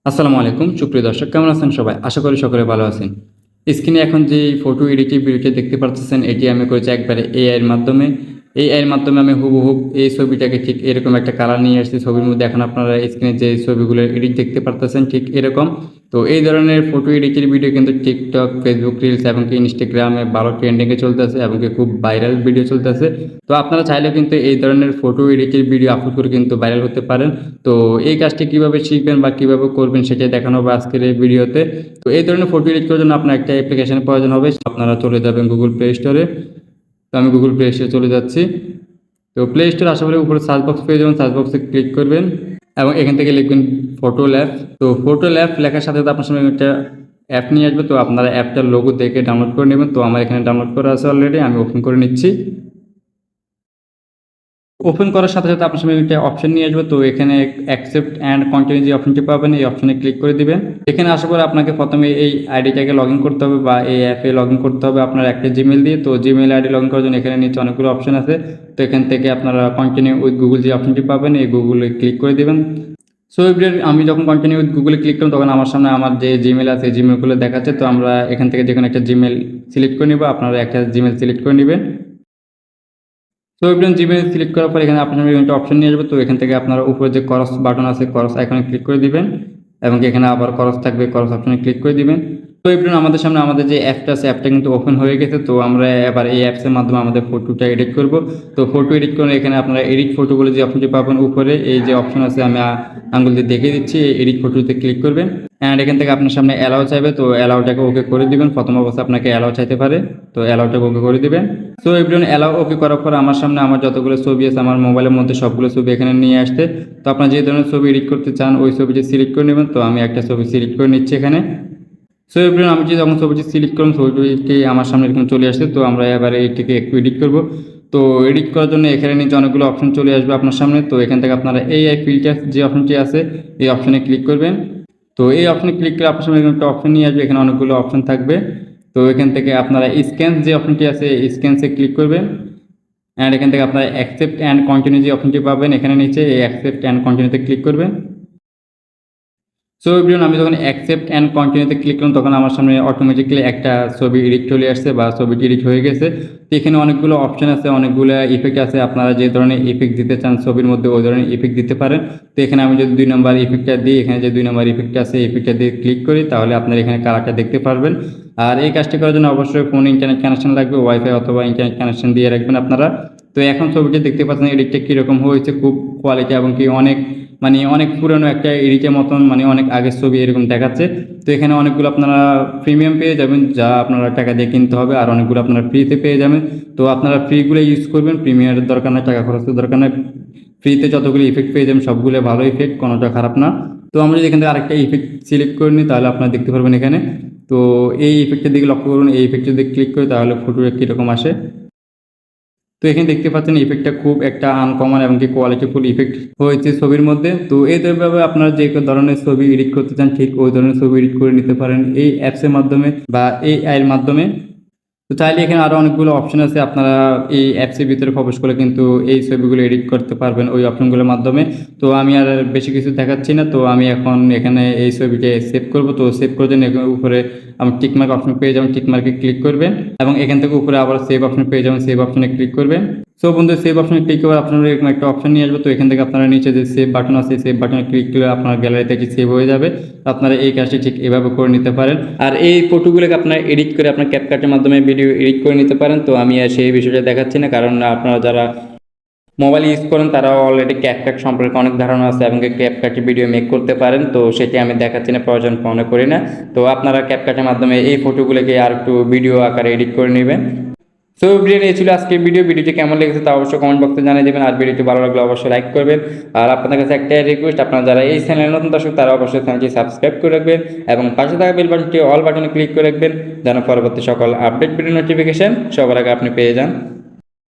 আসসালামু আলাইকুম সুপ্রিয় দর্শক, কেমন আছেন সবাই? আশা করি সকলে ভালো আছেন। স্ক্রিনে এখন যে ফটো এডিটিং ভিডিওটি দেখতে পাচ্ছেন, এটি আমি করেছি একবারে এআই এর মাধ্যমে। এআই এর মাধ্যমে আমি হুবহুব এই ছবিটাকে ঠিক এরকম একটা কালার নিয়ে আসছি ছবির মধ্যে। এখন আপনারা স্ক্রিনে যে ছবিগুলো এডিট দেখতে পারতেছেন ঠিক এরকম। তো এই ধরনের ফটো এডিটের ভিডিও কিন্তু টিকটক, ফেসবুক রিলস এবং কি ইনস্টাগ্রামে ভালো ট্রেন্ডিংয়ে চলতেছে এবং কি খুব ভাইরাল ভিডিও চলতেছে। তো আপনারা চাইলেও কিন্তু এই ধরনের ফটো এডিটের ভিডিও আপলোড করে কিন্তু ভাইরাল হতে পারেন। তো এই কাজটি কিভাবে শিখবেন বা কিভাবে করবেন সেটাই দেখানো হবে আজকের এই ভিডিওতে। তো এই ধরনের ফটো এডিট করার জন্য আপনার একটা অ্যাপ্লিকেশনের প্রয়োজন হবে। আপনারা চলে যাবেন গুগল প্লে স্টোরে। তো আমি গুগল প্লে স্টোরে চলে যাচ্ছি। তো প্লে স্টোর আসার পরে উপরে সার্চ বক্স পেয়ে যাবেন, সার্চ বক্সে ক্লিক করবেন এবং এখান থেকে লিখবেন ফটোল্যাপ। তো ফটোল্যাপ লেখার সাথে সাথে আপনার সামনে একটা অ্যাপ নিয়ে আসবে। তো আপনারা অ্যাপটার লোগো দেখে ডাউনলোড করে নেবেন। তো আমার এখানে ডাউনলোড করা আছে অলরেডি, আমি ওপেন করে নিচ্ছি। ওপেন করার সাথে সাথে আপনার সামনে একটা অপশন নিয়ে আসবে। তো এখানে অ্যাকসেপ্ট অ্যান্ড কন্টিনিউ যে অপশনটি পাবেন, এই অপশনে ক্লিক করে দিবেন। এখানে আসার পর আপনাকে প্রথমে এই আইডিটাকে লগ ইন করতে হবে বা এই অ্যাপে লগ ইন করতে হবে আপনার একটা জিমেল দিয়ে। তো জিমেল আইডি লগ ইন করার জন্য এখানে নিচে অনেকগুলো অপশন আছে। তো এখান থেকে আপনারা কন্টিনিউ উইথ গুগল যে অপশনটি পাবেন, এই গুগলে ক্লিক করে দিবেন। সো এবার আমি যখন কন্টিনিউ উইথ গুগলে ক্লিক করলাম তখন আমার সামনে আমার যে জিমেল আছে জিমেলগুলো দেখাচ্ছে। তো আমরা এখান থেকে যে কোনো একটা জিমেল সিলেক্ট করে নিব। আপনারা একটা জিমেল সিলেক্ট করে নেবেন। সো এবার জিমেল সিলেক্ট করার পর এখানে আপনার একটা অপশন নিয়ে আসবে। তো এখান থেকে আপনারা উপরে যে ক্রস বাটন আছে, ক্রস আইকনে ক্লিক করে দিবেন এবং এখানে আবার ক্রস থাকবে, ক্রস অপশনে ক্লিক করে দিবেন। তো এবার আমাদের সামনে আমাদের যে অ্যাপটা আছে, অ্যাপটা কিন্তু ওপেন হয়ে গেছে। তো আমরা এবার এই অ্যাপসের মাধ্যমে আমাদের ফটোটা এডিট করব। তো ফটো এডিট করে এখানে আপনারা এডিট ফটো বলে যে অপশনটি পাবেন উপরে, এই যে অপশন আছে আমি আঙ্গুল দিয়ে দেখিয়ে দিচ্ছি, এই এডিট ফটোতে ক্লিক করবেন। অ্যান্ড এখান থেকে আপনার সামনে অ্যালাউ চাইবে। তো অ্যালাউটাকে ওকে করে দিবেন। প্রথম অবস্থা আপনাকে অ্যালাউ চাইতে পারে, তো অ্যালাউটাকে ওকে করে দিবেন। সো এভরিওয়ান অ্যালাউ ওকে করার পর আমার সামনে আমার যতগুলো ছবি আছে আমার মোবাইলের মধ্যে সবগুলো ছবি এখানে নিয়ে আসতে। তো আপনার যে ধরনের ছবি এডিট করতে চান ওই ছবিটি সিলেক্ট করে নেবেন। তো আমি একটা ছবি সিলেক্ট করে নিচ্ছি এখানে। সো এভরিওয়ান আমি যখন ছবিটি সিলেক্ট করলাম ছবিটি আমার সামনে এরকম চলে আসছে। তো আমরা এবারে এটিকে একটু এডিট করব। তো এডিট করার জন্য এখানে নিচে অনেকগুলো অপশন চলে আসবে আপনার সামনে। তো এখান থেকে আপনারা এই ফিল্টার যে অপশনটি আছে এই অপশনে ক্লিক করবেন। তো এই অপশনে ক্লিক করে আপনার সামনে একটা অপশন নিয়ে আসবে, এখানে অনেকগুলো অপশন থাকবে। তো এখান থেকে আপনারা স্ক্যান যে অপশনটি আছে এই স্ক্যানসে ক্লিক করবেন। অ্যান্ড এখান থেকে আপনারা অ্যাকসেপ্ট অ্যান্ড কন্টিনিউ যে অপশনটি পাবেন এখানে নিচে এই অ্যাকসেপ্ট অ্যান্ড কন্টিনিউতে ক্লিক করবেন। সো এভরিওয়ান আমি যখন অ্যাকসেপ্ট অ্যান্ড কন্টিনিউতে ক্লিক করলাম তখন আমার সামনে অটোমেটিক্যালি একটা ছবি এডিট চলে আসছে বা ছবিটি এডিট হয়ে গেছে। তো এখানে অনেকগুলো অপশন আছে, অনেকগুলো ইফেক্ট আছে। আপনারা যে ধরনের ইফেক্ট দিতে চান ছবির মধ্যে ওই ধরনের ইফেক্ট দিতে পারেন। তো এখানে আমি যদি 2 নম্বর ইফেক্টটা দিই, এখানে যে 2 নম্বর ইফেক্টটা আছে ইফেক্টটা দিয়ে ক্লিক করি তাহলে আপনারা এখানে কালারটা দেখতে পারবেন। আর এই কাজটি করার জন্য অবশ্যই ফোনে ইন্টারনেট কানেকশন লাগবে, ওয়াইফাই অথবা ইন্টারনেট কানেকশন দিয়ে রাখবেন আপনারা। তো এখন ছবিটি দেখতে পাচ্ছেন এডিটটা কীরকম হয়েছে, খুব কোয়ালিটি এবং কি অনেক অনেক পুরনো একটা এডিটের মতন, অনেক আগের ছবি এরকম দেখাচ্ছে। তো এখানে অনেকগুলো আপনারা প্রিমিয়াম পেয়ে যাবেন যা আপনারা টাকা দিয়ে কিনতে হবে, আর অনেকগুলো আপনারা ফ্রিতে পেয়ে যাবেন। তো আপনারা ফ্রিগুলো ইউজ করবেন, প্রিমিয়ামের দরকার নেই, টাকা খরচের দরকার নেই। ফ্রিতে যতগুলো ইফেক্ট পেয়ে যাবেন সবগুলো ভালো ইফেক্ট, কোনোটা খারাপ না। তো আমরা যদি এখান থেকে আরেকটা ইফেক্ট সিলেক্ট করে নিই তাহলে আপনারা দেখতে পারবেন এখানে। তো এই ইফেক্টের দিকে লক্ষ্য করুন, এই ইফেক্ট যদি ক্লিক করি তাহলে ফটোটা কীরকম আসে। তো এখানে দেখতে পাচ্ছেন ইফেক্টটা খুব একটা আনকমন এবং কি কোয়ালিটিফুল ইফেক্ট হয়েছে ছবির মধ্যে। তো এইভাবে আপনারা যে ধরনের ছবি এডিট করতে চান ঠিক ওই ধরনের ছবি এডিট করে নিতে পারেন এই অ্যাপসের মাধ্যমে বা এই এর মাধ্যমে। তো চাইলে এখানে আরও অনেকগুলো অপশন আছে, আপনারা এই অ্যাপসের ভিতরে প্রবেশ করে কিন্তু এই ছবিগুলো এডিট করতে পারবেন ওই অপশনগুলোর মাধ্যমে। তো আমি আর বেশি কিছু দেখাচ্ছি না। তো আমি এখন এখানে এই ছবিটা সেভ করব। তো সেভ করে জন্য উপরে আমি টিকমার্ক অপশন পেয়ে যাবেন, টিকমার্কে ক্লিক করবেন এবং এখান থেকে উপরে আবার সেভ অপশন পেয়ে যাবেন, সেভ অপশনে ক্লিক করবেন। সো বন্ধু সেভ অপশনে ক্লিক করে আপনারা এরকম একটা অপশন নিয়ে আসবে। তো এখান থেকে আপনারা নিচে যে সেভ বাটন আছে সেভ বাটনে ক্লিক করে আপনার গ্যালারিতে এটি সেভ হয়ে যাবে। তো আপনারা এই কাজটি ঠিক এভাবে করে নিতে পারেন। আর এই ফটোগুলোকে আপনারা এডিট করে আপনার ক্যাপকাটের মাধ্যমে ভিডিও এডিট করে নিতে পারেন। তো আমি আর সেই বিষয়টা দেখাচ্ছি না, কারণ আপনারা যারা মোবাইল ইউজ করেন তারাও অলরেডি ক্যাপকাট সম্পর্কে অনেক ধারণা আছে এবং ক্যাপকাটে ভিডিও মেক করতে পারেন। তো সেটি আমি দেখাচ্ছি না, প্রয়োজন মনে করি না। তো আপনারা ক্যাপকাটের মাধ্যমে এই ফটোগুলোকে আর একটু ভিডিও আকারে এডিট করে নেবেন। সো ভিডিও এই ছিল আজকের ভিডিওটি কেমন লেগেছে তা অবশ্যই কমেন্ট বক্সে জানিয়ে দেবেন। আর ভিডিওটি ভালো লাগলে অবশ্যই লাইক করবেন। আর আপনাদের কাছে একটা রিকোয়েস্ট, আপনারা যারা এই চ্যানেলে নতুন দর্শক তারা অবশ্যই চ্যানেলটি সাবস্ক্রাইব করে রাখবেন এবং পাশে থাকা বেল বাটনটি অল বাটনে ক্লিক করে রাখবেন যেন পরবর্তী সকল আপডেট ভিডিও নোটিফিকেশন সবার আগে আপনি পেয়ে যান।